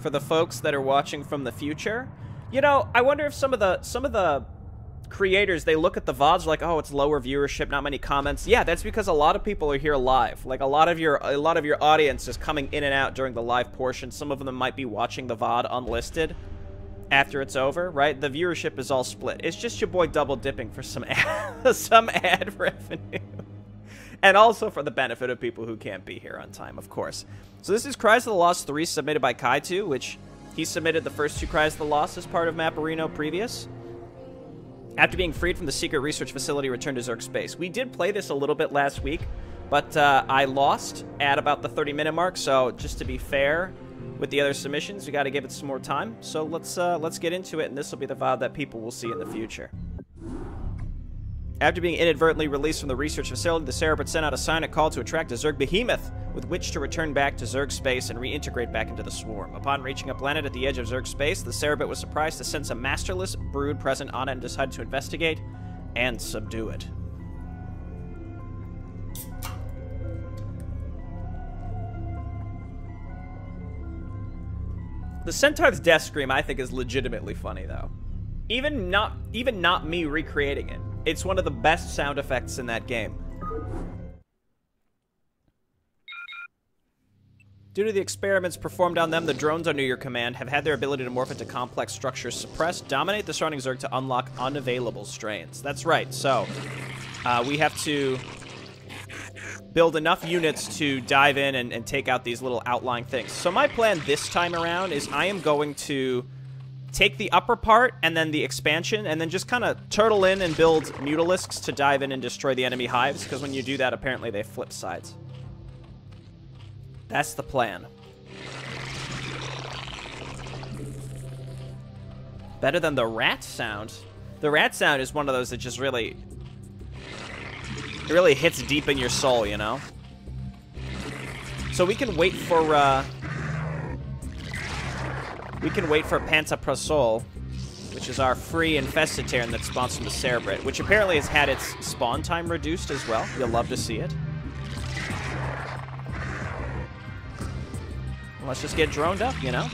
for the folks that are watching from the future. You know, I wonder if some of the creators, they look at the VODs like, oh, it's lower viewership, not many comments. Yeah, that's because a lot of people are here live. Like a lot of your audience is coming in and out during the live portion. Some of them might be watching the VOD unlisted after it's over, right? The viewership is all split. It's just your boy double dipping for some ad revenue. And also for the benefit of people who can't be here on time, of course. So this is Cries of the Lost 3 submitted by Kaitou, which he submitted the first 2 Cries of the Lost as part of Maporino previous. After being freed from the secret research facility, returned to Zerg space. We did play this a little bit last week, but I lost at about the 30-minute mark, so just to be fair with the other submissions, we got to give it some more time. So let's get into it, and this will be the VOD that people will see in the future. After being inadvertently released from the research facility, the Cerebrit sent out a silent call to attract a Zerg behemoth, with which to return back to Zerg space and reintegrate back into the swarm. Upon reaching a planet at the edge of Zerg space, the Cerebrit was surprised to sense a masterless brood present on it and decided to investigate and subdue it. The Centaur's death scream, I think, is legitimately funny, though. Even not me recreating it. It's one of the best sound effects in that game. Due to the experiments performed on them, the drones under your command have had their ability to morph into complex structures suppressed, dominate the surrounding Zerg to unlock unavailable strains. That's right, so we have to build enough units to dive in and take out these little outlying things. So my plan this time around is I am going to take the upper part and then the expansion and then just kind of turtle in and build mutalisks to dive in and destroy the enemy hives, because when you do that, apparently they flip sides. That's the plan. Better than the rat sound. The rat sound is one of those that just really... it really hits deep in your soul, you know? So we can wait for, we can wait for Pantaprasol, which is our free infested Terran that spawns from the Cerebrit, which apparently has had its spawn time reduced as well. You'll love to see it. Let's just get droned up, you know?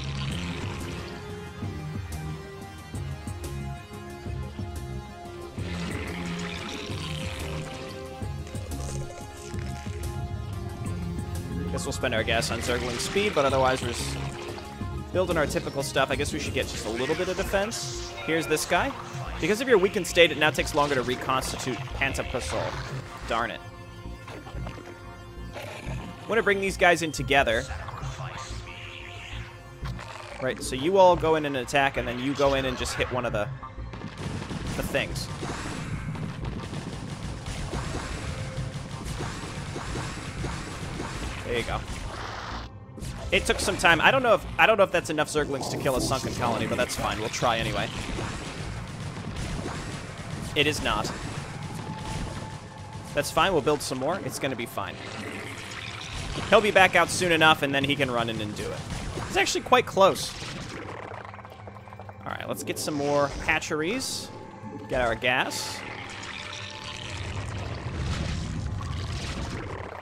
Guess we'll spend our gas on Zergling speed, but otherwise we're just building our typical stuff. I guess we should get just a little bit of defense. Here's this guy. Because of your weakened state, it now takes longer to reconstitute Pantaprasol. Darn it. I want to bring these guys in together. Right, so you all go in and attack, and then you go in and just hit one of the things. There you go. It took some time. I don't know if that's enough Zerglings to kill a sunken colony, but that's fine. We'll try anyway. It is not. That's fine. We'll build some more. It's going to be fine. He'll be back out soon enough, and then he can run in and do it. It's actually quite close. All right, let's get some more hatcheries. Get our gas.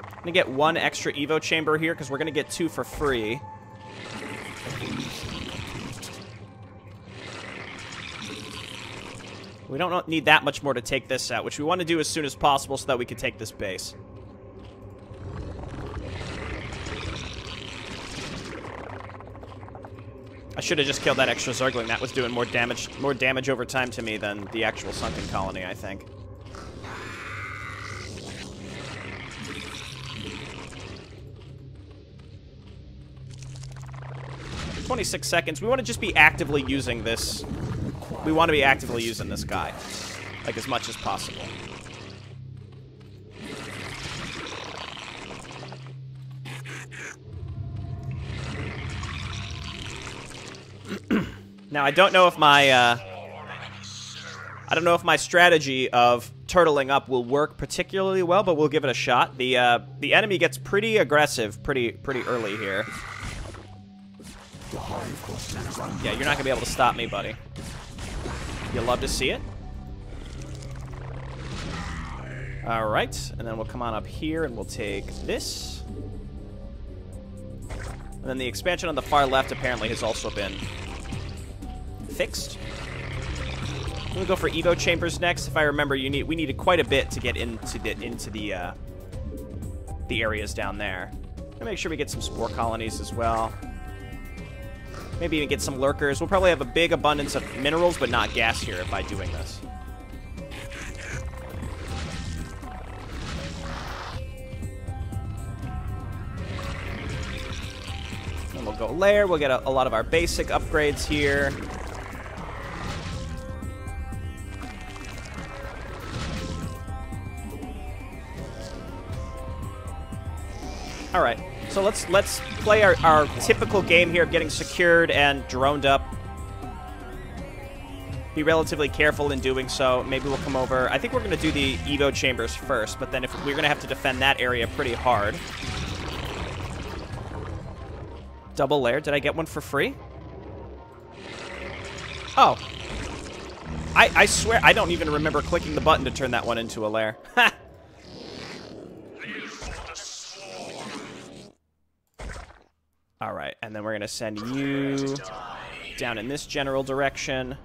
I'm gonna get 1 extra Evo chamber here because we're gonna get 2 for free. We don't need that much more to take this out, which we want to do as soon as possible so that we can take this base. I should have just killed that extra Zergling. That was doing more damage over time to me than the actual sunken colony, I think. "26 seconds. We want to just be actively using this. We want to be actively using this guy, like, as much as possible. Now, I don't know if my strategy of turtling up will work particularly well, but we'll give it a shot. The enemy gets pretty aggressive pretty early here. Yeah, you're not gonna be able to stop me, buddy. You'll love to see it. All right, and then we'll come on up here and we'll take this. And then the expansion on the far left apparently has also been fixed. We'll go for Evo chambers next. If I remember, we needed quite a bit to get into the areas down there. And make sure we get some spore colonies as well. Maybe even get some lurkers. We'll probably have a big abundance of minerals, but not gas here by doing this. And we'll go lair. We'll get a lot of our basic upgrades here. All right, so let's play our typical game here of getting secured and droned up. Be relatively careful in doing so. Maybe we'll come over. I think we're going to do the Evo chambers first, but then if we're going to have to defend that area pretty hard. Double lair. Did I get one for free? Oh. I swear I don't even remember clicking the button to turn that one into a lair. Ha! All right, and then we're going to send you down in this general direction.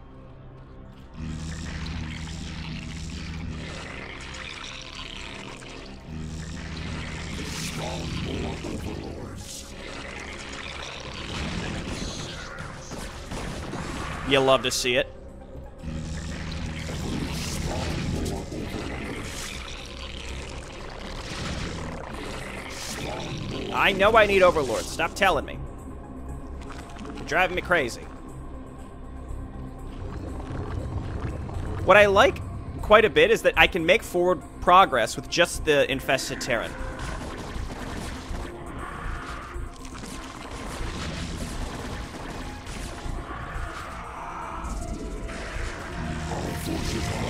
You love to see it. I know I need overlords. Stop telling me. You're driving me crazy. What I like quite a bit is that I can make forward progress with just the infested Terran.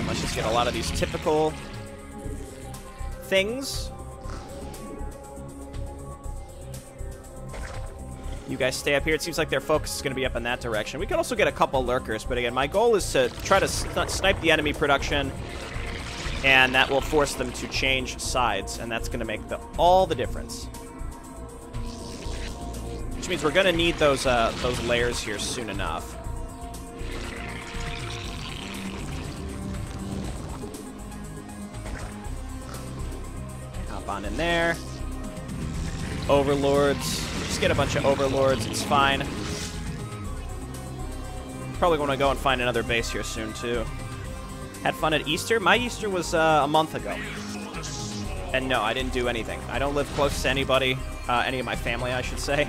Let's just get a lot of these typical things. You guys stay up here. It seems like their focus is going to be up in that direction. We could also get a couple lurkers, but again, my goal is to try to snipe the enemy production, and that will force them to change sides, and that's going to make all the difference. Which means we're going to need those layers here soon enough. Hop on in there. Overlords. Just get a bunch of overlords. It's fine. Probably going to go and find another base here soon, too. Had fun at Easter? My Easter was a month ago. And no, I didn't do anything. I don't live close to anybody. Any of my family, I should say.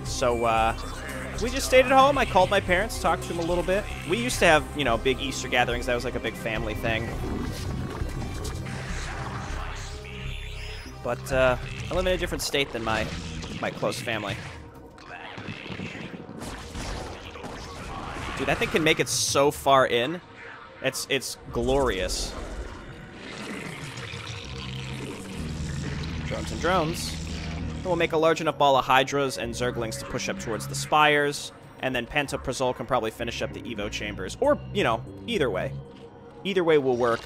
So, we just stayed at home. I called my parents, talked to them a little bit. We used to have, you know, big Easter gatherings. That was like a big family thing. But, I live in a different state than my close family. Dude, that thing can make it so far in. It's glorious. Drones and drones. We'll make a large enough ball of Hydras and Zerglings to push up towards the spires, and then Pantoprazole can probably finish up the Evo chambers. Or, you know, either way. Either way will work.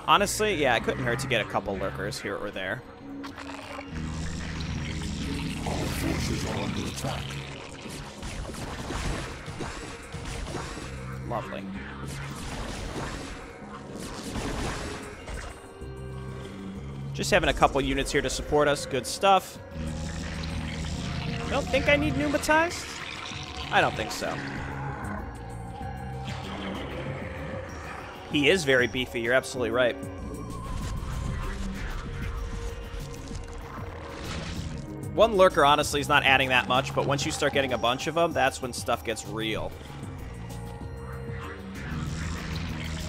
Honestly, yeah, it couldn't hurt to get a couple lurkers here or there. All forces are under attack. Lovely. Just having a couple units here to support us. Good stuff. I don't think I need pneumatized. I don't think so. He is very beefy. You're absolutely right. One lurker, honestly, is not adding that much, but once you start getting a bunch of them, that's when stuff gets real.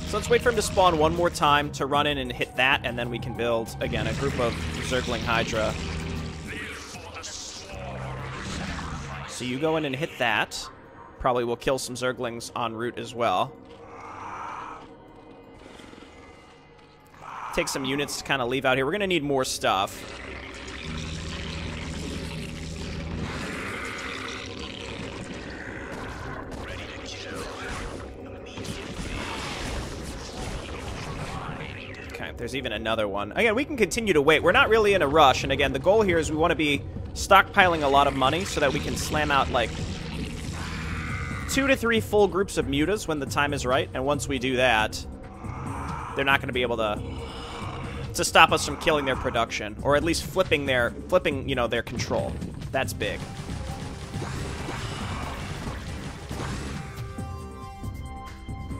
So let's wait for him to spawn one more time to run in and hit that, and then we can build, again, a group of Zergling Hydra. So you go in and hit that. Probably will kill some Zerglings en route as well. Take some units to kind of leave out here. We're going to need more stuff. Okay, there's even another one. Again, we can continue to wait. We're not really in a rush, and again, the goal here is we want to be stockpiling a lot of money so that we can slam out, like, 2 to 3 full groups of mutas when the time is right, and once we do that, they're not going to be able to stop us from killing their production, or at least flipping, you know, their control. That's big.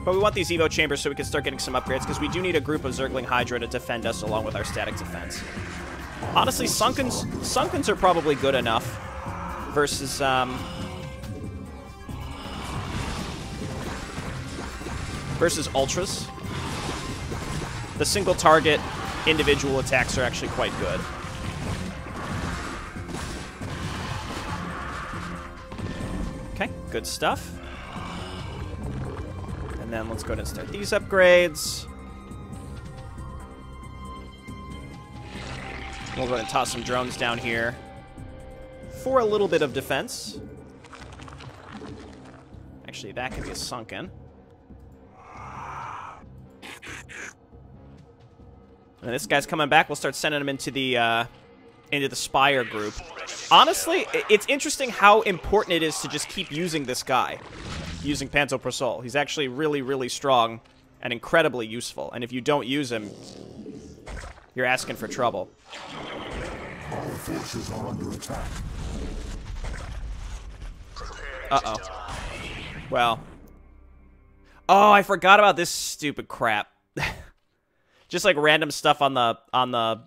But we want these Evo chambers so we can start getting some upgrades, because we do need a group of Zergling Hydra to defend us along with our static defense. Honestly, Sunkens are probably good enough versus, versus Ultras. The single target individual attacks are actually quite good. Okay, good stuff. And then let's go ahead and start these upgrades. We'll go ahead and toss some drones down here for a little bit of defense. Actually, that could be a Sunken. And this guy's coming back. We'll start sending him into the Spire group. Honestly, it's interesting how important it is to just keep using this guy. Using Pantoprazole. He's actually really, really strong and incredibly useful. And if you don't use him, you're asking for trouble. Our forces are under attack. Uh-oh. Well. Oh, I forgot about this stupid crap. Just like random stuff on the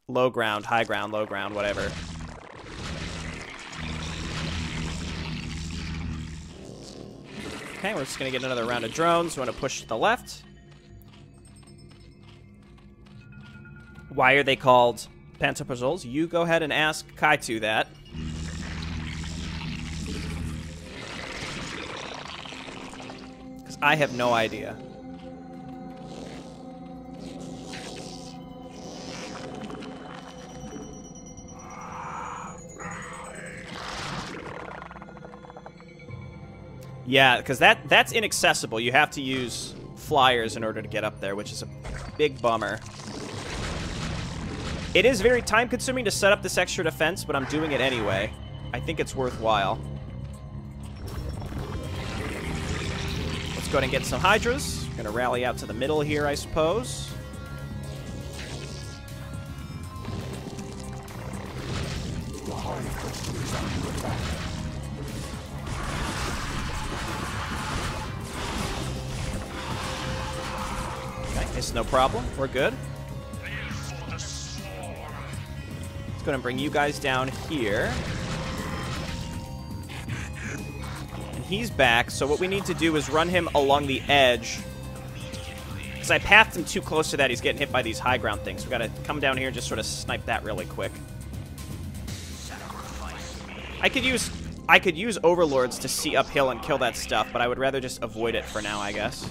low ground, high ground, low ground, whatever. Okay, we're just going to get another round of drones. We want to push to the left. Why are they called Pantoprazoles? You go ahead and ask Kaitou that. Because I have no idea. Yeah, because that's inaccessible. You have to use flyers in order to get up there, which is a big bummer. It is very time-consuming to set up this extra defense, but I'm doing it anyway. I think it's worthwhile. Let's go ahead and get some Hydras. Gonna rally out to the middle here, I suppose. It's no problem. We're good. Let's go and bring you guys down here. And he's back, so what we need to do is run him along the edge. Because I pathed him too close to that, he's getting hit by these high ground things. We gotta come down here and just sort of snipe that really quick. I could use Overlords to see uphill and kill that stuff, but I would rather just avoid it for now, I guess.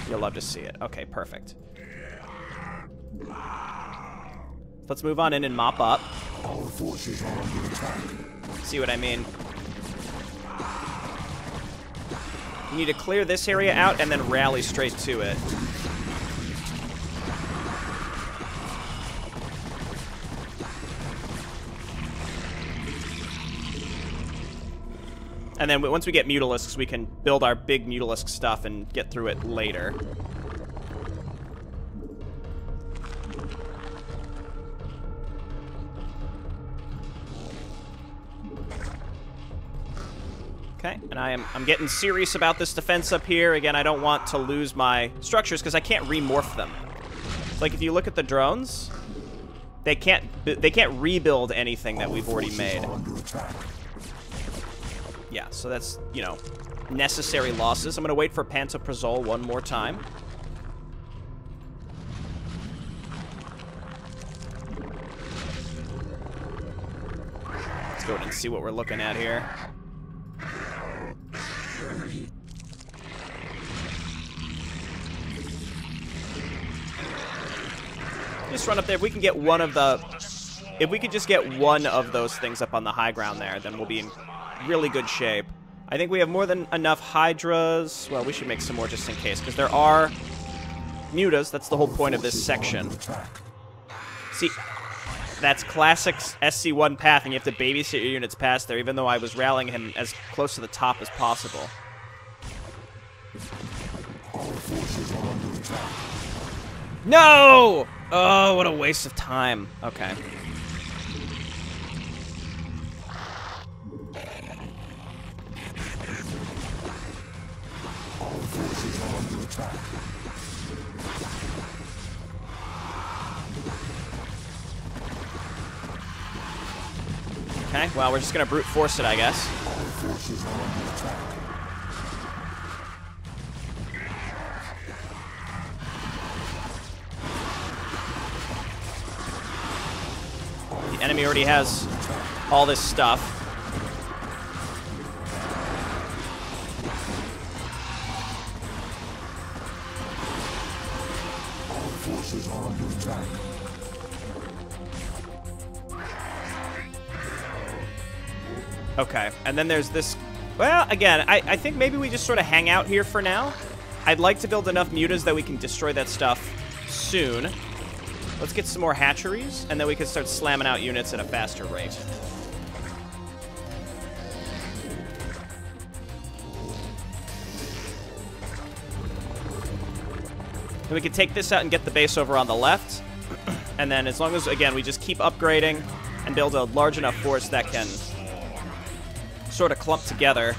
You'll love to see it. Okay, perfect. Let's move on in and mop up. Our forces are under attack. See what I mean? You need to clear this area out and then rally straight to it. And then once we get Mutalisks, we can build our big Mutalisk stuff and get through it later. Okay, and I'm getting serious about this defense up here. Again, I don't want to lose my structures because I can't remorph them. Like if you look at the drones, they can't rebuild anything that we've already made. Yeah, so that's, you know, necessary losses. I'm going to wait for Pantoprazole one more time. Let's go ahead and see what we're looking at here. Just run up there. If we can get one of the... If we could just get one of those things up on the high ground there, then we'll be in really good shape. I think we have more than enough Hydras. Well, we should make some more just in case, because there are mutas. That's the whole point of this section. See, that's classic SC1 path, and you have to babysit your units past there, even though I was rallying him as close to the top as possible. No! Oh, what a waste of time. Okay. Okay, well, we're just gonna brute force it, I guess. The enemy already has all this stuff. Forces are under attack. Okay, and then there's this... Well, again, I think maybe we just sort of hang out here for now. I'd like to build enough mutas that we can destroy that stuff soon. Let's get some more hatcheries, and then we can start slamming out units at a faster rate. And we can take this out and get the base over on the left. And then as long as, again, we just keep upgrading and build a large enough force that can sort of clump together.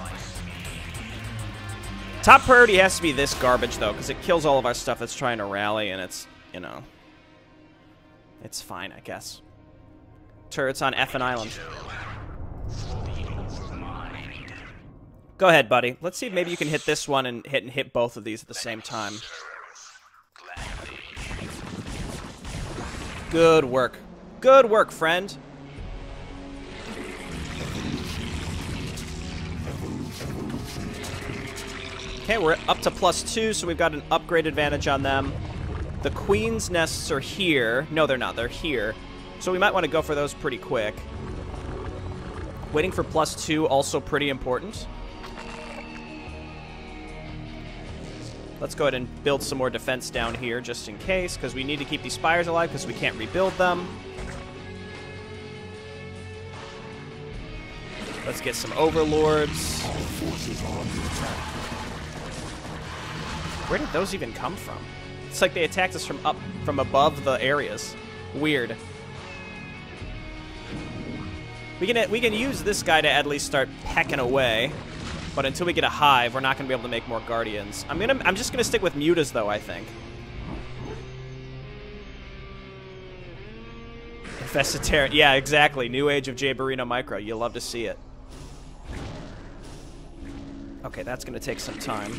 Top priority has to be this garbage, though, because it kills all of our stuff that's trying to rally, and it's, you know, it's fine, I guess. Turrets on Effin Island. Go ahead, buddy. Let's see if maybe you can hit this one and hit both of these at the same time. Good work. Good work, friend. Okay, we're up to +2, so we've got an upgrade advantage on them. The queen's nests are here. No, they're not. They're here. So we might want to go for those pretty quick. Waiting for +2, also pretty important. Let's go ahead and build some more defense down here, just in case, because we need to keep these spires alive, because we can't rebuild them. Let's get some overlords. Where did those even come from? It's like they attacked us from above the areas. Weird. We can use this guy to at least start pecking away, but until we get a hive, we're not going to be able to make more guardians. I'm just gonna stick with mutas though, I think. Infestitarian. Yeah, exactly. New age of Maporino Micro. You'll love to see it. Okay, that's gonna take some time.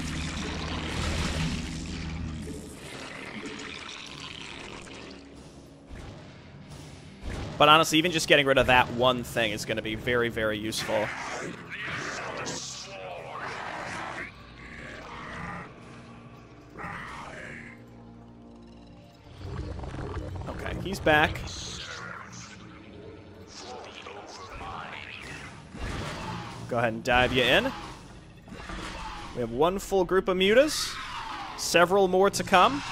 But honestly, even just getting rid of that one thing is going to be very, very useful. Okay, he's back. Go ahead and dive you in. We have one full group of mutas. Several more to come.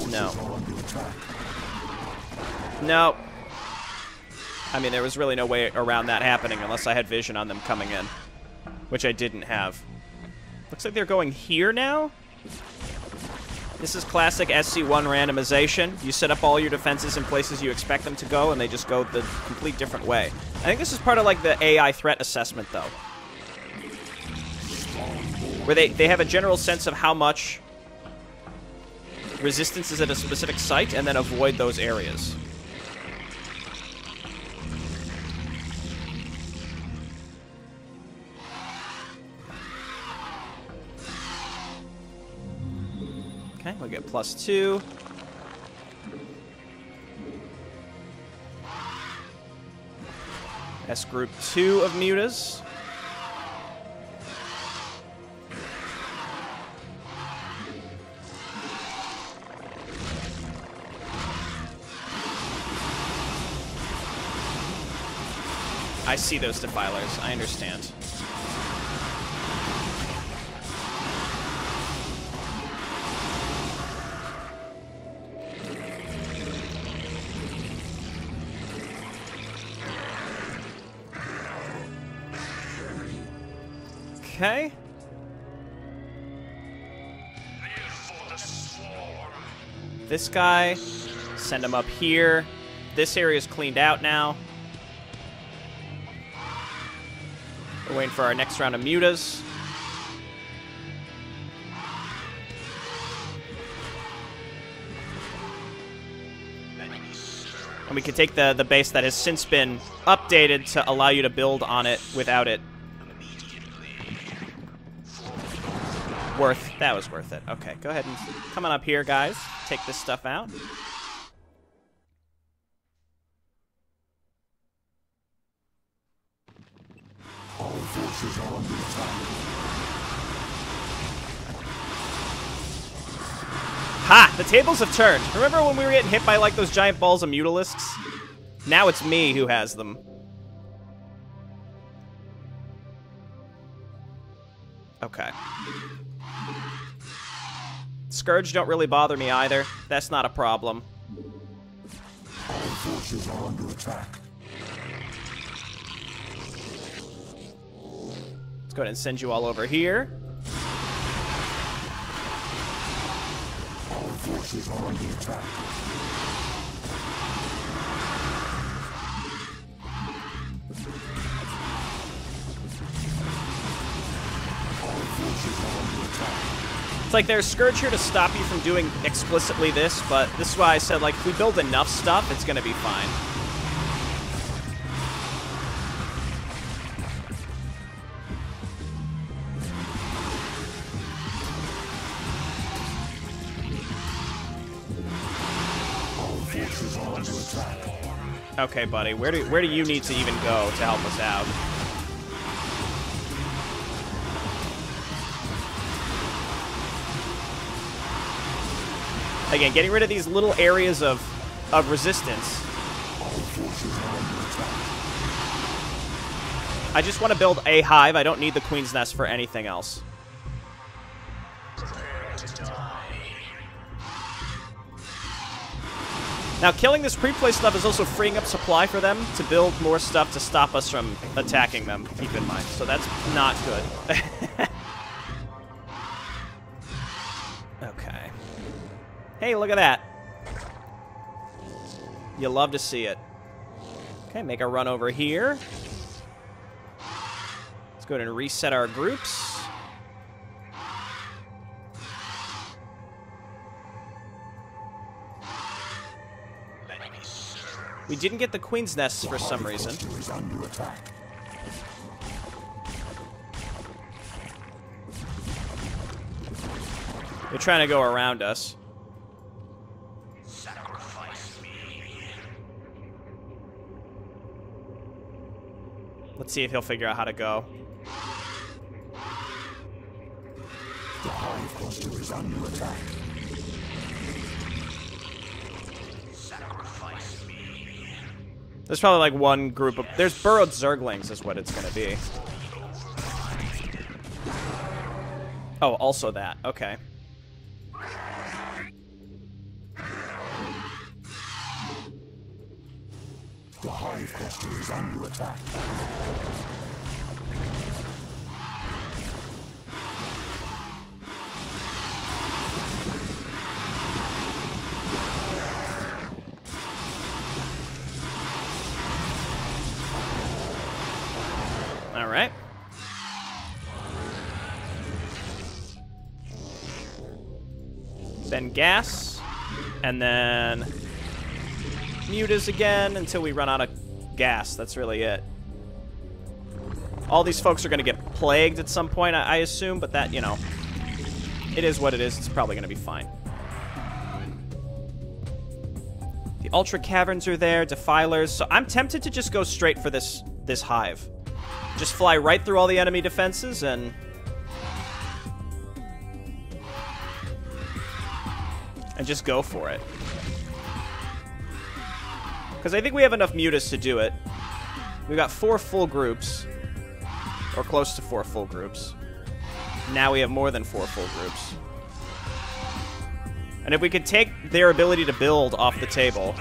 No. No. I mean, there was really no way around that happening unless I had vision on them coming in, which I didn't have. Looks like they're going here now. This is classic SC1 randomization. You set up all your defenses in places you expect them to go, and they just go the complete different way. I think this is part of, like, the AI threat assessment, though, where they have a general sense of how much resistance is at a specific site, and then avoid those areas. Okay, we'll get +2. That's group 2 of mutas. I see those defilers. I understand. Okay. This guy, send him up here. This area is cleaned out now. We're waiting for our next round of mutas. And we can take the base that has since been updated to allow you to build on it without it. That was worth it. Okay, go ahead and come on up here, guys. Take this stuff out. All forces are under attack. Ha! The tables have turned. Remember when we were getting hit by, like, those giant balls of mutalisks? Now it's me who has them. Okay. Scourge don't really bother me either. That's not a problem. All forces are under attack. Let's go ahead and send you all over here. All forces are under attack. All forces are under attack. It's like there's Scourge here to stop you from doing explicitly this, but this is why I said, like, if we build enough stuff, it's gonna be fine. All forces are under attack. Okay, buddy, where do you need to even go to help us out? Again, getting rid of these little areas of resistance. I just want to build a hive. I don't need the Queen's Nest for anything else. Now, killing this pre-placed stuff is also freeing up supply for them to build more stuff to stop us from attacking them, keep in mind. So that's not good. Okay. Hey, look at that. You love to see it. Okay, make a run over here. Let's go ahead and reset our groups. We didn't get the Queen's Nest for some reason. They're trying to go around us. Let's see if he'll figure out how to go. The hive cluster is under attack. There's probably like one group of... There's burrowed zerglings is what it's going to be. Oh, also that. Okay. The hive cluster is under attack. All right. Then gas, and then mutas again until we run out of gas. That's really it. All these folks are going to get plagued at some point, I assume, but that, you know, it is what it is. It's probably going to be fine. The Ultra Caverns are there, Defilers. So I'm tempted to just go straight for this hive. Just fly right through all the enemy defenses and... just go for it. Because I think we have enough mutas to do it. We got 4 full groups. Or close to 4 full groups. Now we have more than 4 full groups. And if we could take their ability to build off the table...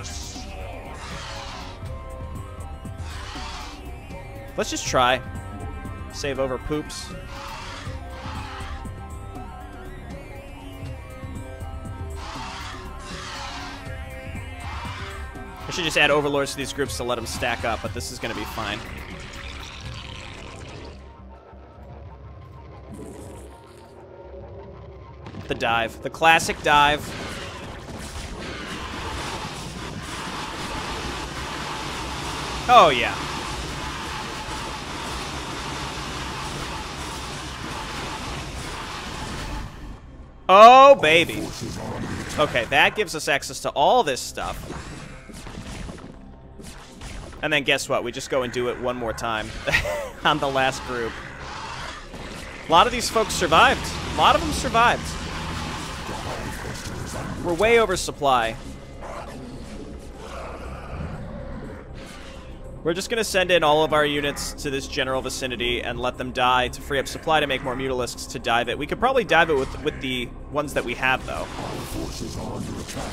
Let's just try. Save over poops. I should just add overlords to these groups to let them stack up, but this is going to be fine. The dive. The classic dive. Oh, yeah. Oh, baby. Okay, that gives us access to all this stuff. And then guess what? We just go and do it one more time on the last group. A lot of these folks survived. A lot of them survived. We're way oversupply. We're just going to send in all of our units to this general vicinity and let them die to free up supply to make more mutalisks to dive it. We could probably dive it with the ones that we have, though. Our forces are under attack.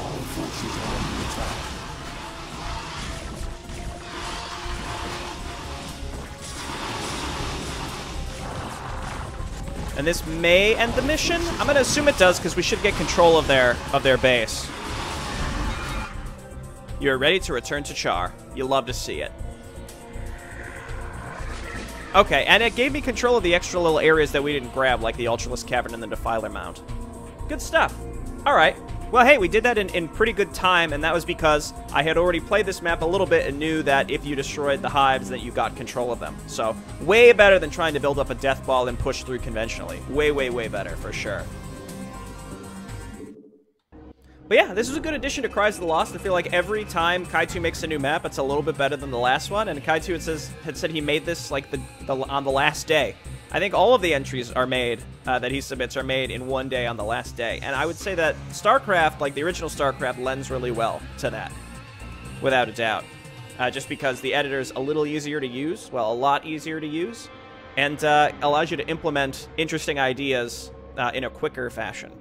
Our forces are under attack. And this may end the mission. I'm going to assume it does because we should get control of their base. You're ready to return to Char. You love to see it. Okay, and it gave me control of the extra little areas that we didn't grab, like the Ultralisk Cavern and the Defiler Mound. Good stuff. All right. Well, hey, we did that in pretty good time, and that was because I had already played this map a little bit and knew that if you destroyed the hives, that you got control of them. So, way better than trying to build up a death ball and push through conventionally. Way, way, way better, for sure. But yeah, this was a good addition to Cries of the Lost. I feel like every time Kaitou makes a new map, it's a little bit better than the last one, and Kaitou had said he made this like on the last day. I think all of the entries are made, that he submits are made in one day on the last day. And I would say that StarCraft, like the original StarCraft, lends really well to that, without a doubt. Just because the editor's a little easier to use, well, a lot easier to use, and allows you to implement interesting ideas in a quicker fashion.